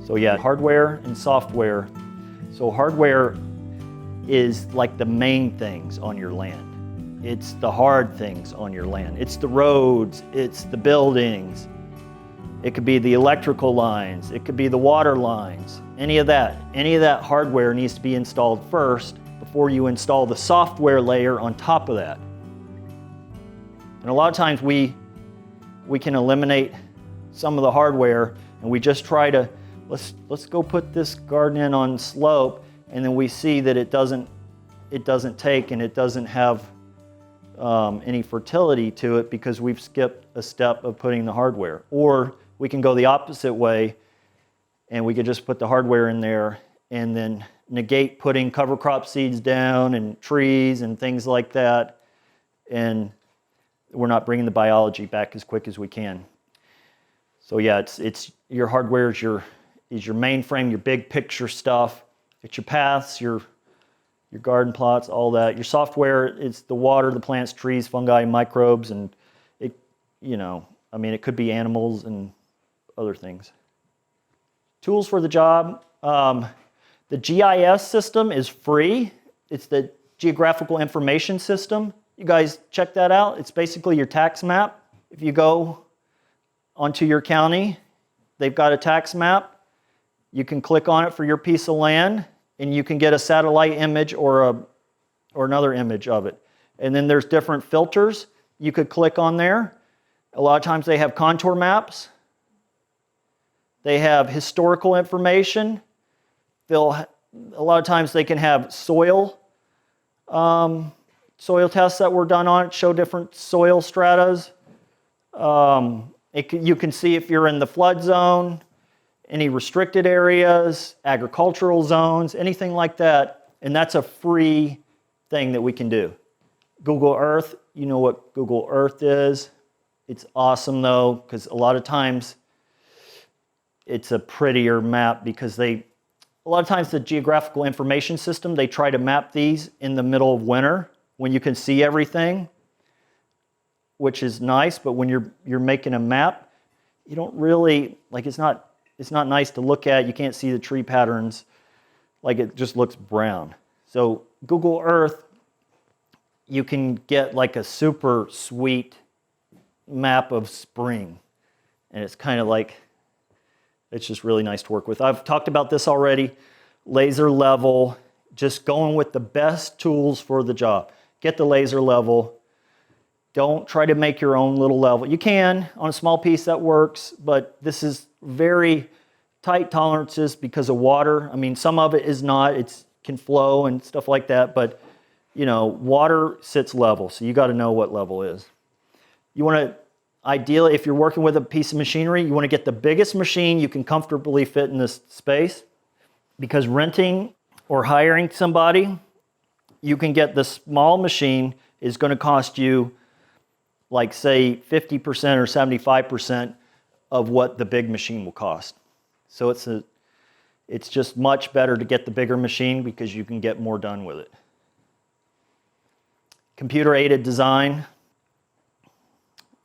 So yeah, hardware and software. So hardware is like the main things on your land. It's the hard things on your land. It's the roads, it's the buildings. It could be the electrical lines, it could be the water lines. Any of that hardware needs to be installed first before you install the software layer on top of that. And a lot of times we can eliminate some of the hardware and we just try to, let's go put this garden in on slope, and then we see that it doesn't take and it doesn't have any fertility to it because we've skipped a step of putting the hardware. Or we can go the opposite way and we could just put the hardware in there and then negate putting cover crop seeds down and trees and things like that, and we're not bringing the biology back as quick as we can. So yeah, it's your hardware is your mainframe, your big picture stuff. It's your paths, your garden plots, all that. Your software, it's the water, the plants, trees, fungi, microbes, and it could be animals and other things. Tools for the job. The GIS system is free. It's the Geographical Information System. You guys check that out. It's basically your tax map. If you go onto your county, they've got a tax map. You can click on it for your piece of land, and you can get a satellite image or another image of it. And then there's different filters you could click on there. A lot of times they have contour maps. They have historical information. A lot of times they can have soil tests that were done on it, show different soil stratas. You can see if you're in the flood zone, any restricted areas, agricultural zones, anything like that. And that's a free thing that we can do. Google Earth, you know what Google Earth is. It's awesome though, because a lot of times it's a prettier map because a lot of times the Geographical Information System, they try to map these in the middle of winter when you can see everything, which is nice, but when you're making a map, you don't really, it's not nice to look at. You can't see the tree patterns. It just looks brown. So Google Earth, you can get a super sweet map of spring. And it's kind of it's just really nice to work with. I've talked about this already. Laser level, just going with the best tools for the job. Get the laser level. Don't try to make your own little level. You can on a small piece, that works, but this is very tight tolerances because of water. I mean, some of it is not, it can flow and stuff like that, but water sits level, so you got to know what level is. You want to, ideally, if you're working with a piece of machinery, you want to get the biggest machine you can comfortably fit in this space, because renting or hiring somebody, you can get the small machine is going to cost you say 50% or 75% of what the big machine will cost. So it's just much better to get the bigger machine because you can get more done with it. Computer-aided design.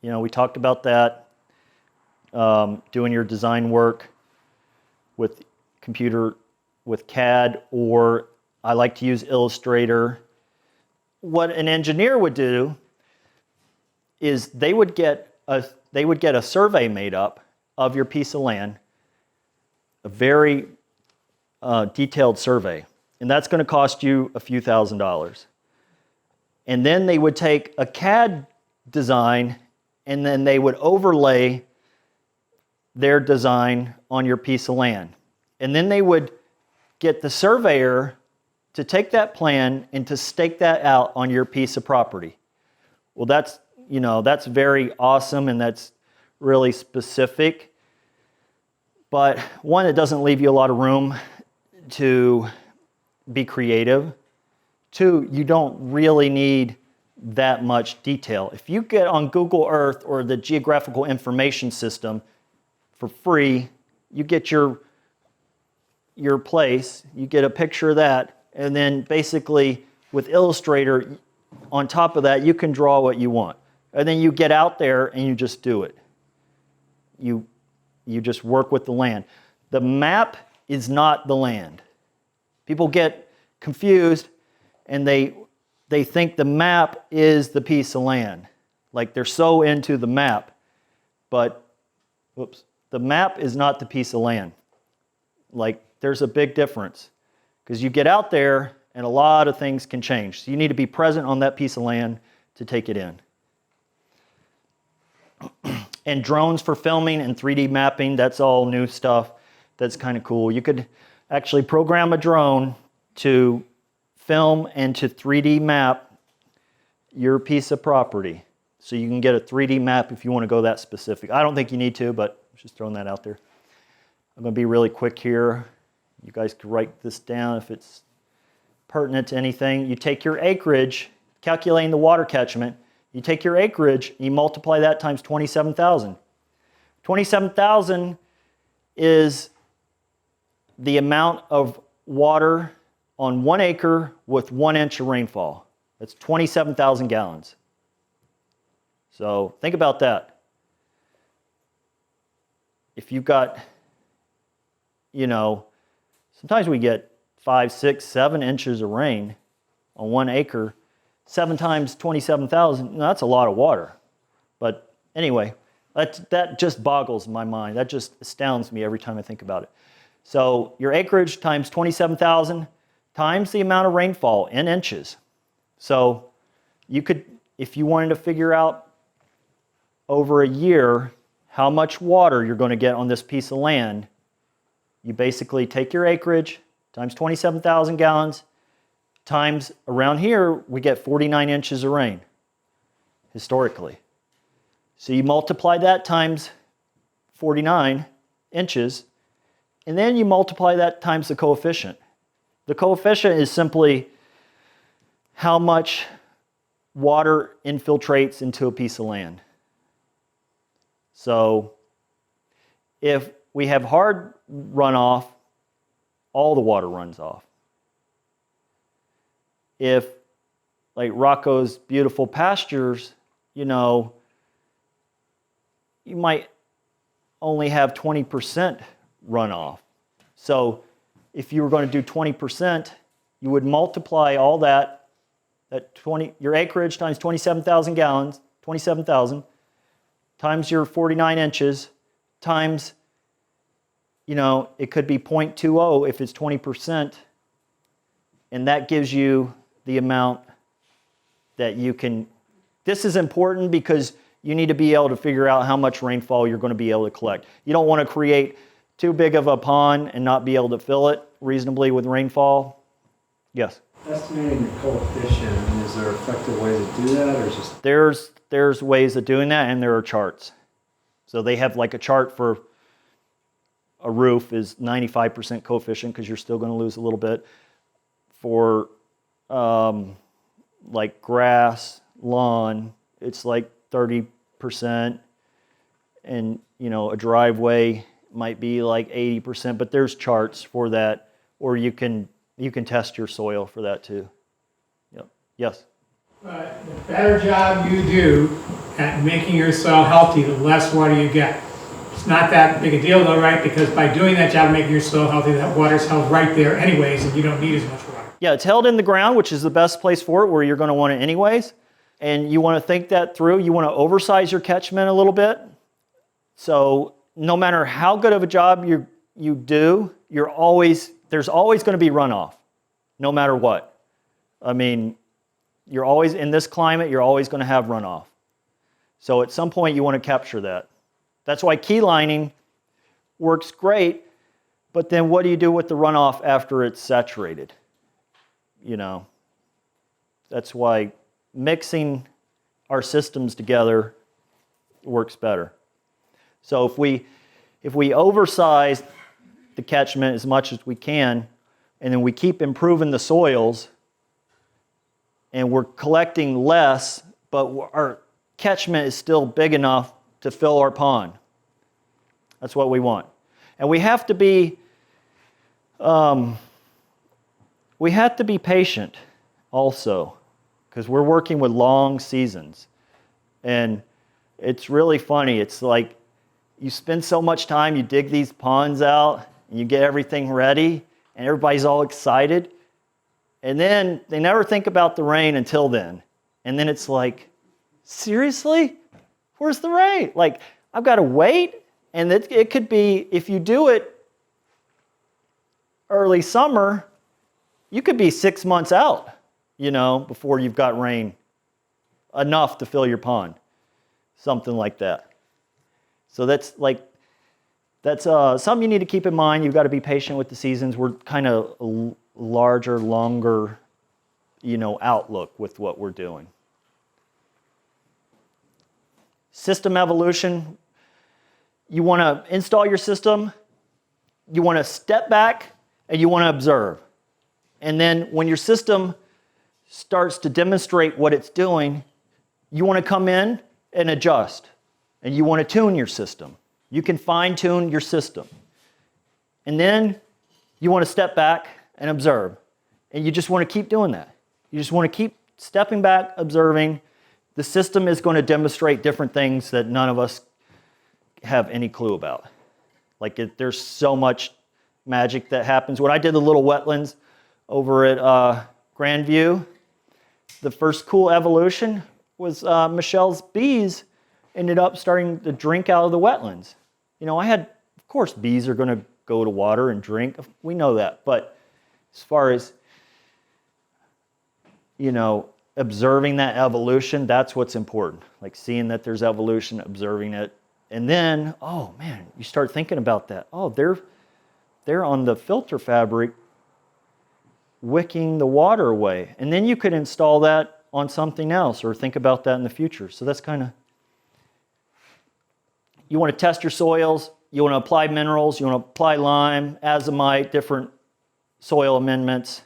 We talked about that. Doing your design work with CAD, or I like to use Illustrator. What an engineer would do is they would get a survey made up of your piece of land, a very detailed survey, and that's going to cost you a few $1,000s. And then they would take a CAD design and then they would overlay their design on your piece of land. And then they would get the surveyor to take that plan and to stake that out on your piece of property. Well, that's very awesome and that's really specific. But one, it doesn't leave you a lot of room to be creative. Two, you don't really need that much detail. If you get on Google Earth or the Geographical Information System for free, you get your place, you get a picture of that, and then basically with Illustrator on top of that, you can draw what you want. And then you get out there and you just do it. You just work with the land. The map is not the land. People get confused and they think the map is the piece of land. Like they're so into the map, but the map is not the piece of land. Like there's a big difference because you get out there and a lot of things can change. So you need to be present on that piece of land to take it in. And drones for filming and 3D mapping, that's all new stuff. That's kind of cool. You could actually program a drone to film and to 3D map your piece of property. So you can get a 3D map if you want to go that specific. I don't think you need to, but I'm just throwing that out there. I'm going to be really quick here. You guys could write this down if it's pertinent to anything. You take your acreage, calculating the water catchment, you take your acreage and you multiply that times 27,000. 27,000 is the amount of water on 1 acre with 1 inch of rainfall. That's 27,000 gallons. So think about that. If you've got, sometimes we get 5, 6, 7 inches of rain on 1 acre. 7 times 27,000, that's a lot of water. But anyway, that just boggles my mind. That just astounds me every time I think about it. So your acreage times 27,000 times the amount of rainfall in inches. So you could, if you wanted to figure out over a year how much water you're going to get on this piece of land, you basically take your acreage times 27,000 gallons times, around here, we get 49 inches of rain, historically. So you multiply that times 49 inches, and then you multiply that times the coefficient. The coefficient is simply how much water infiltrates into a piece of land. So if we have hard runoff, all the water runs off. If, like Rocco's beautiful pastures, you might only have 20% runoff. So if you were going to do 20%, you would multiply all that 20, your acreage times 27,000 gallons, 27,000, times your 49 inches, times, it could be 0.20 if it's 20%, and that gives you the amount that you can. This is important because you need to be able to figure out how much rainfall you're going to be able to collect. You don't want to create too big of a pond and not be able to fill it reasonably with rainfall. Yes? Estimating the coefficient, is there effective ways to do that, or just? There's ways of doing that, and there are charts. So they have like a chart for a roof is 95% coefficient because you're still going to lose a little bit. For like grass, lawn, it's like 30%, and a driveway might be like 80%, but there's charts for that, or you can test your soil for that too. Yep. Yes? The better job you do at making your soil healthy, the less water you get. It's not that big a deal though, right? Because by doing that job of making your soil healthy, that water's held right there anyways, and you don't need as much water. Yeah, it's held in the ground, which is the best place for it, where you're going to want it anyways. And you want to think that through. You want to oversize your catchment a little bit. So no matter how good of a job you do, there's always going to be runoff, no matter what. I mean, you're always, in this climate, you're always going to have runoff. So at some point you want to capture that. That's why key lining works great, but then what do you do with the runoff after it's saturated? That's why mixing our systems together works better. So if we oversize the catchment as much as we can, and then we keep improving the soils, and we're collecting less, but our catchment is still big enough to fill our pond. That's what we want. And we have to be patient also, because we're working with long seasons. And it's really funny. It's like you spend so much time, you dig these ponds out, and you get everything ready, and everybody's all excited. And then they never think about the rain until then. And then it's like, seriously? Where's the rain? Like, I've got to wait? And it could be, if you do it early summer, you could be 6 months out, before you've got rain enough to fill your pond. Something like that. So that's something you need to keep in mind. You've got to be patient with the seasons. We're kind of larger, longer, outlook with what we're doing. System evolution. You want to install your system, you want to step back, and you want to observe. And then when your system starts to demonstrate what it's doing, you want to come in and adjust. And you want to tune your system. You can fine-tune your system. And then you want to step back and observe. And you just want to keep doing that. You just want to keep stepping back, observing. The system is going to demonstrate different things that none of us have any clue about. There's so much magic that happens. When I did the little wetlands over at Grandview, the first cool evolution was Michelle's bees ended up starting to drink out of the wetlands. Of course, bees are going to go to water and drink. We know that. But as far as, observing that evolution, that's what's important. Seeing that there's evolution, observing it. And then, oh man, you start thinking about that. Oh, they're on the filter fabric wicking the water away. And then you could install that on something else or think about that in the future. So that's kind of, you want to test your soils, you want to apply minerals, you want to apply lime, azomite, different soil amendments.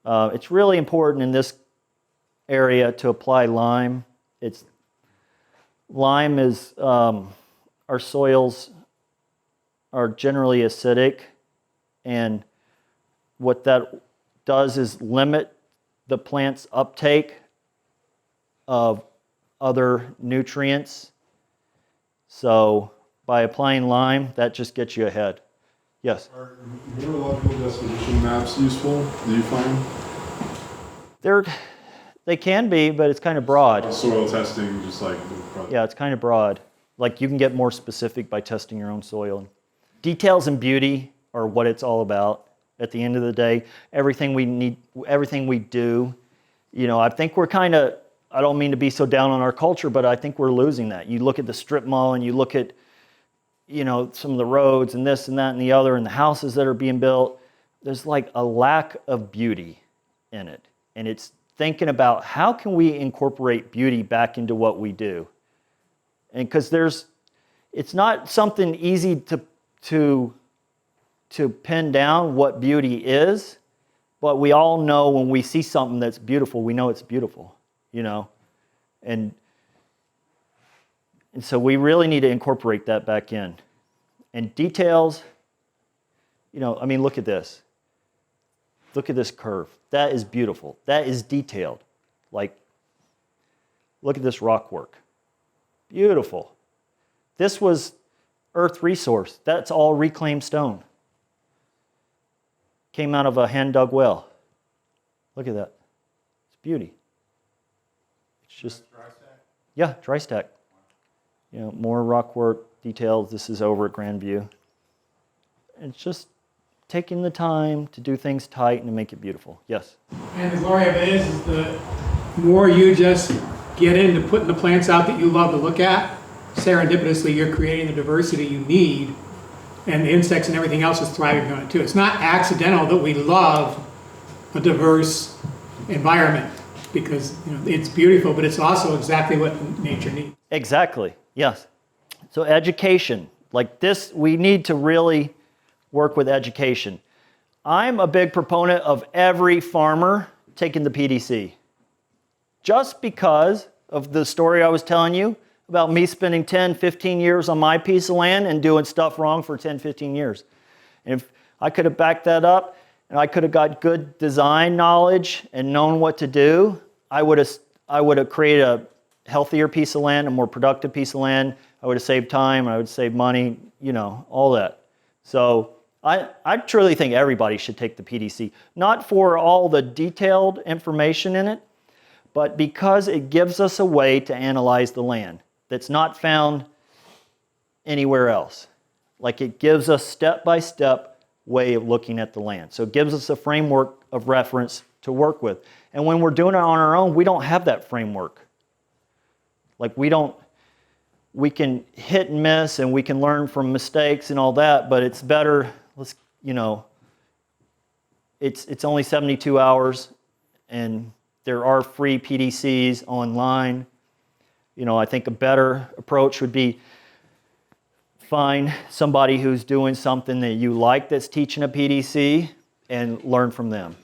It's really important in this area to apply lime. Lime is, our soils are generally acidic, and what that does is limit the plant's uptake of other nutrients. So by applying lime, that just gets you ahead. Yes? Are mineralogical disposition maps useful, do you find? They can be, but it's kind of broad. Soil testing, just Yeah, it's kind of broad. You can get more specific by testing your own soil. Details and beauty are what it's all about. At the end of the day, everything we need, everything we do, I think we're kind of, I don't mean to be so down on our culture, but I think we're losing that. You look at the strip mall and you look at, some of the roads and this and that and the other and the houses that are being built. There's a lack of beauty in it. And it's thinking about how can we incorporate beauty back into what we do. And because it's not something easy to pin down what beauty is, but we all know when we see something that's beautiful, we know it's beautiful, and so we really need to incorporate that back in. And details, look at this. Look at this curve. That is beautiful. That is detailed. Look at this rock work. Beautiful. This was earth resource. That's all reclaimed stone. Came out of a hand-dug well. Look at that. It's beauty. It's just... Dry stack? Yeah, dry stack. More rock work, details. This is over at Grandview. It's just taking the time to do things tight and to make it beautiful. Yes? And the glory of it is the more you just get into putting the plants out that you love to look at, serendipitously you're creating the diversity you need, and the insects and everything else is thriving on it too. It's not accidental that we love a diverse environment, because it's beautiful, but it's also exactly what nature needs. Exactly, yes. So education, this, we need to really work with education. I'm a big proponent of every farmer taking the PDC. Just because of the story I was telling you about me spending 10, 15 years on my piece of land and doing stuff wrong for 10, 15 years. And if I could have backed that up and I could have got good design knowledge and known what to do, I would have created a healthier piece of land, a more productive piece of land. I would have saved time, I would save money, all that. So I truly think everybody should take the PDC, not for all the detailed information in it, but because it gives us a way to analyze the land that's not found anywhere else. Like it gives us step-by-step way of looking at the land. So it gives us a framework of reference to work with. And when we're doing it on our own, we don't have that framework. Like we can hit and miss and we can learn from mistakes and all that, but it's better, it's only 72 hours and there are free PDCs online. I think a better approach would be find somebody who's doing something that you like that's teaching a PDC and learn from them.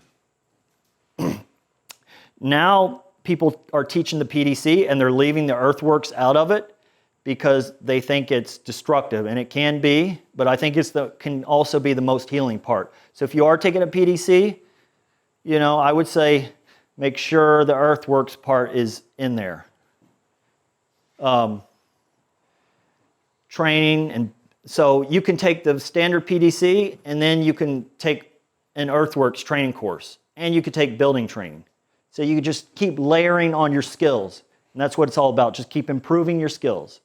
Now people are teaching the PDC and they're leaving the earthworks out of it because they think it's destructive, and it can be, but I think can also be the most healing part. So if you are taking a PDC, I would say make sure the earthworks part is in there. Training, and so you can take the standard PDC and then you can take an earthworks training course, and you could take building training. So you just keep layering on your skills, and that's what it's all about. Just keep improving your skills.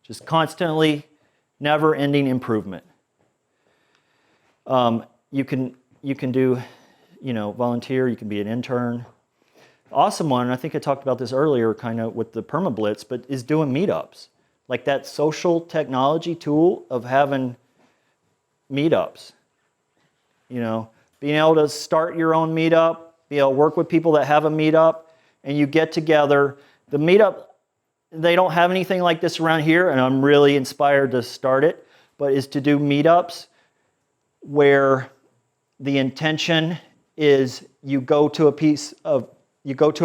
Just constantly, never-ending improvement. You can do, volunteer. You can be an intern. Awesome one. I think I talked about this earlier, kind of with the PermaBlitz, but is doing meetups, like that social technology tool of having meetups. Being able to start your own meetup, be able to work with people that have a meetup, and you get together. The meetup, they don't have anything like this around here, and I'm really inspired to start it, but is to do meetups where the intention is you go to a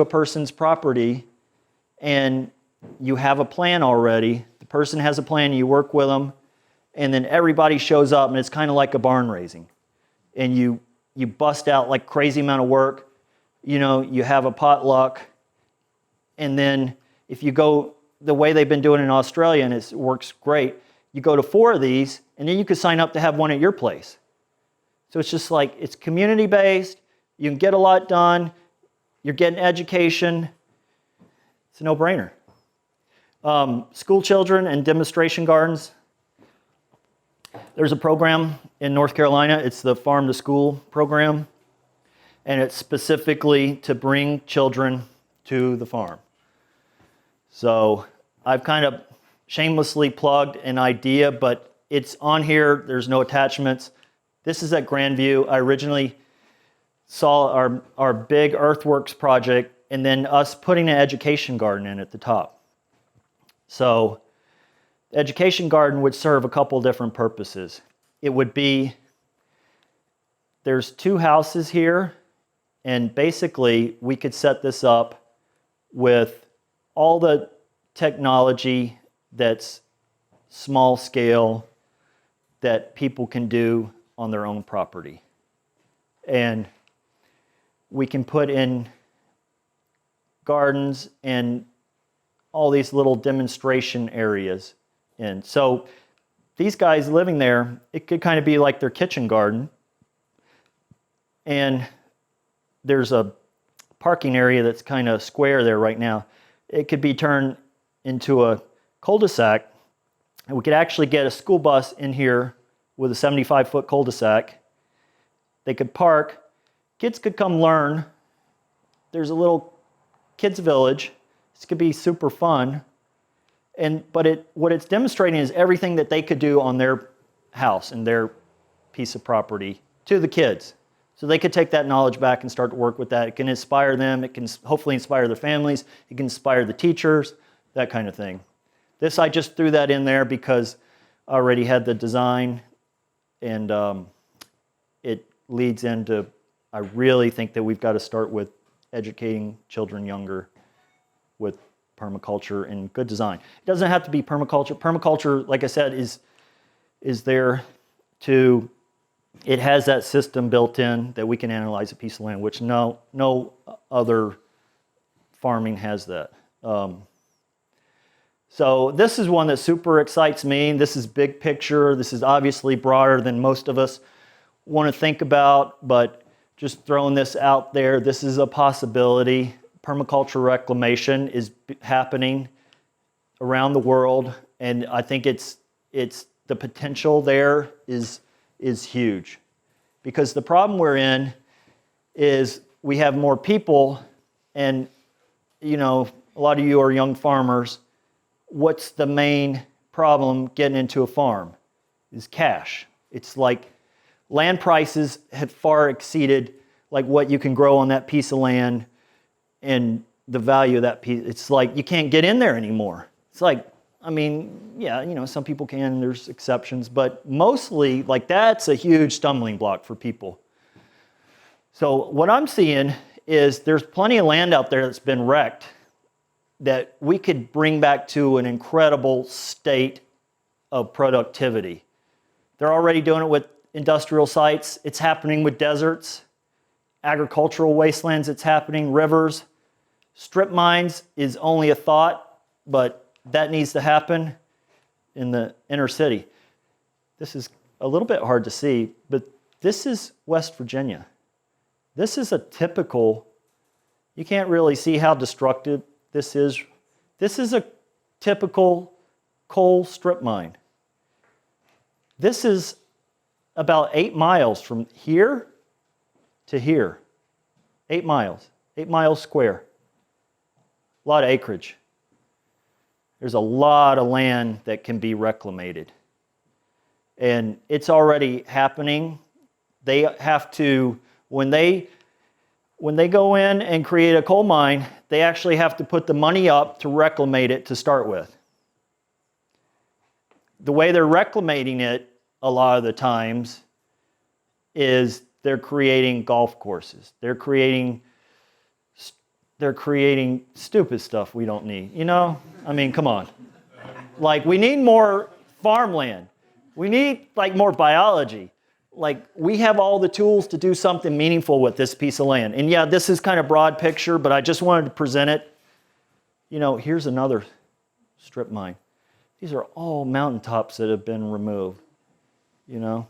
person's property and you have a plan already. The person has a plan, you work with them, and then everybody shows up, and it's kind of like a barn raising. And you bust out like crazy amount of work. You have a potluck, and then if you go the way they've been doing it in Australia, and it works great, you go to 4 of these, and then you can sign up to have one at your place. So it's just like, it's community-based, you can get a lot done, you're getting education, it's a no-brainer. School children and demonstration gardens. There's a program in North Carolina, it's the Farm to School program, and it's specifically to bring children to the farm. So I've kind of shamelessly plugged an idea, but it's on here, there's no attachments. This is at Grandview. I originally saw our big earthworks project and then us putting an education garden in at the top. So the education garden would serve a couple different purposes. It would be, there's 2 houses here, and basically we could set this up with all the technology that's small scale that people can do on their own property. And we can put in gardens and all these little demonstration areas in. So these guys living there, it could kind of be like their kitchen garden. And there's a parking area that's kind of square there right now. It could be turned into a cul-de-sac, and we could actually get a school bus in here with a 75-foot cul-de-sac. They could park. Kids could come learn. There's a little kids village. This could be super fun. But what it's demonstrating is everything that they could do on their house and their piece of property to the kids. So they could take that knowledge back and start to work with that. It can inspire them. It can hopefully inspire their families. It can inspire the teachers, that kind of thing. This, I just threw that in there because I already had the design, and it leads into, I really think that we've got to start with educating children younger with permaculture and good design. It doesn't have to be permaculture. Permaculture, like I said, is there to, it has that system built in that we can analyze a piece of land, which no other farming has that. So this is one that super excites me. This is big picture. This is obviously broader than most of us want to think about, but just throwing this out there, this is a possibility. Permaculture reclamation is happening around the world, and I think it's the potential there is huge. Because the problem we're in is we have more people, and you know, a lot of you are young farmers. What's the main problem getting into a farm? Is cash. It's like land prices have far exceeded like what you can grow on that piece of land and the value of that piece. It's like you can't get in there anymore. It's like, I mean, yeah, you know, some people can, there's exceptions, but mostly like that's a huge stumbling block for people. So what I'm seeing is there's plenty of land out there that's been wrecked that we could bring back to an incredible state of productivity. They're already doing it with industrial sites. It's happening with deserts, agricultural wastelands. It's happening, rivers. Strip mines is only a thought, but that needs to happen in the inner city. This is a little bit hard to see, but this is West Virginia. This is a typical, you can't really see how destructive this is. This is a typical coal strip mine. This is about 8 miles from here to here. 8 miles, 8 miles square. A lot of acreage. There's a lot of land that can be reclamated. And it's already happening. They have to, when they go in and create a coal mine, they actually have to put the money up to reclamate it to start with. The way they're reclamating it a lot of the times is they're creating golf courses. They're creating stupid stuff we don't need. You know? I mean, come on. Like, we need more farmland. We need, like, more biology. Like, we have all the tools to do something meaningful with this piece of land. And yeah, this is kind of broad picture, but I just wanted to present it. You know, here's another strip mine. These are all mountaintops that have been removed, you know.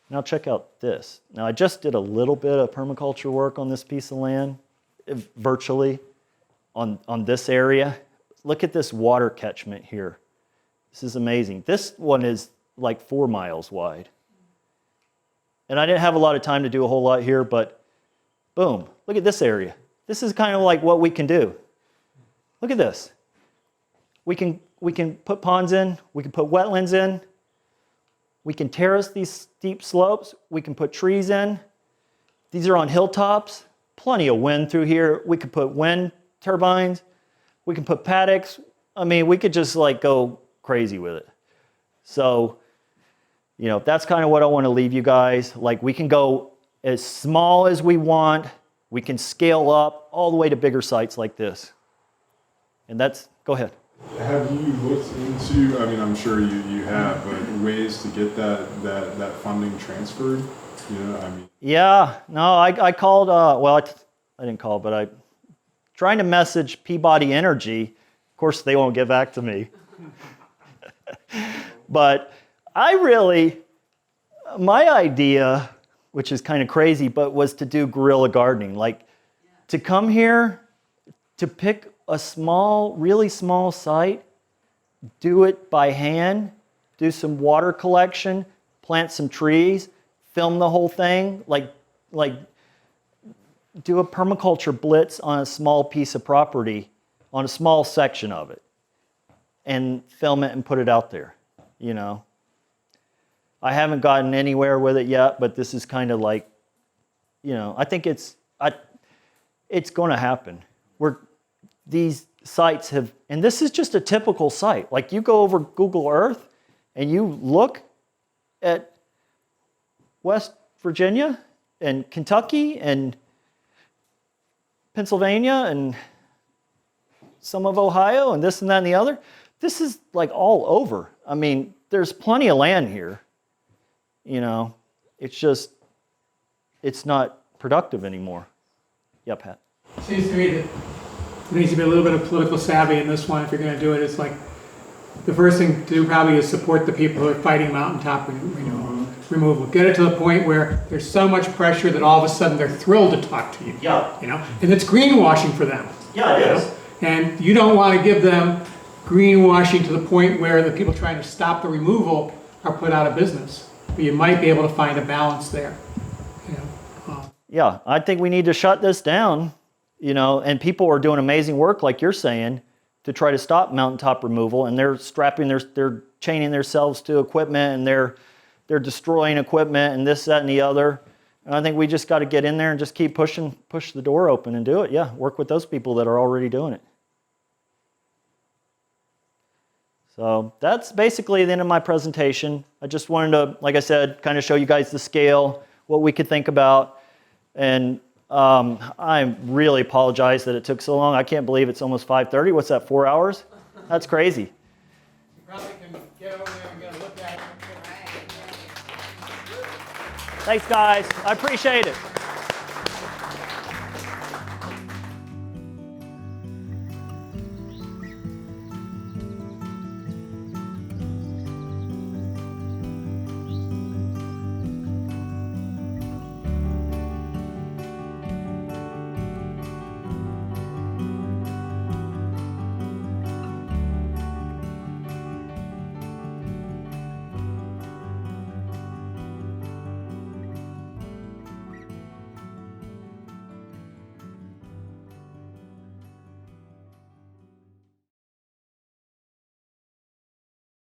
Now check out this. Now I just did a little bit of permaculture work on this piece of land, virtually, on this area. Look at this water catchment here. This is amazing. This one is like 4 miles wide. And I didn't have a lot of time to do a whole lot here, but boom, look at this area. This is kind of like what we can do. Look at this. We can put ponds in, we can put wetlands in, we can terrace these steep slopes, we can put trees in. These are on hilltops, plenty of wind through here. We could put wind turbines, we can put paddocks. I mean, we could just like go crazy with it. So, you know, that's kind of what I want to leave you guys. Like, we can go as small as we want. We can scale up all the way to bigger sites like this. And that's, go ahead. Have you looked into, I mean, I'm sure you have, but ways to get that funding transferred? You know, I mean. Yeah, no, I called, well, I didn't call, but I'm trying to message Peabody Energy. Of course, they won't get back to me. But my idea, which is kind of crazy, but was to do guerrilla gardening. Like, to come here, to pick a small, really small site, do it by hand, do some water collection, plant some trees, film the whole thing, like do a permaculture blitz on a small piece of property, on a small section of it, and film it and put it out there, you know. I haven't gotten anywhere with it yet, but this is kind of like, you know, I think it's going to happen. These sites have, and this is just a typical site. Like, you go over Google Earth and you look at West Virginia and Kentucky and Pennsylvania and some of Ohio and this and that and the other. This is like all over. I mean, there's plenty of land here. You know, it's just, it's not productive anymore. Yeah, Pat. Seems to me that there needs to be a little bit of political savvy in this one if you're going to do it. It's like the first thing to do probably is support the people who are fighting mountaintop renewal. removal. Get it to the point where there's so much pressure that all of a sudden they're thrilled to talk to you. Yeah. You know, and it's greenwashing for them. Yeah, it you is. know? And you don't want to give them greenwashing to the point where the people trying to stop the removal are put out of business. But you might be able to find a balance there. You know, Yeah, I think we need to shut this down, you know, and people are doing amazing work, like you're saying, to try to stop mountaintop removal, and they're strapping they're chaining themselves to equipment, and they're destroying equipment and this, that, and the other. And I think we just got to get in there and just keep push the door open and do it. Yeah, work with those people that are already doing it. So that's basically the end of my presentation. I just wanted to, like I said, kind of show you guys the scale, what we could think about. And I really apologize that it took so long. I can't believe it's almost 5:30. What's that, 4 hours? That's crazy. you probably can get over there and get a look at it. Thanks, guys. I appreciate it.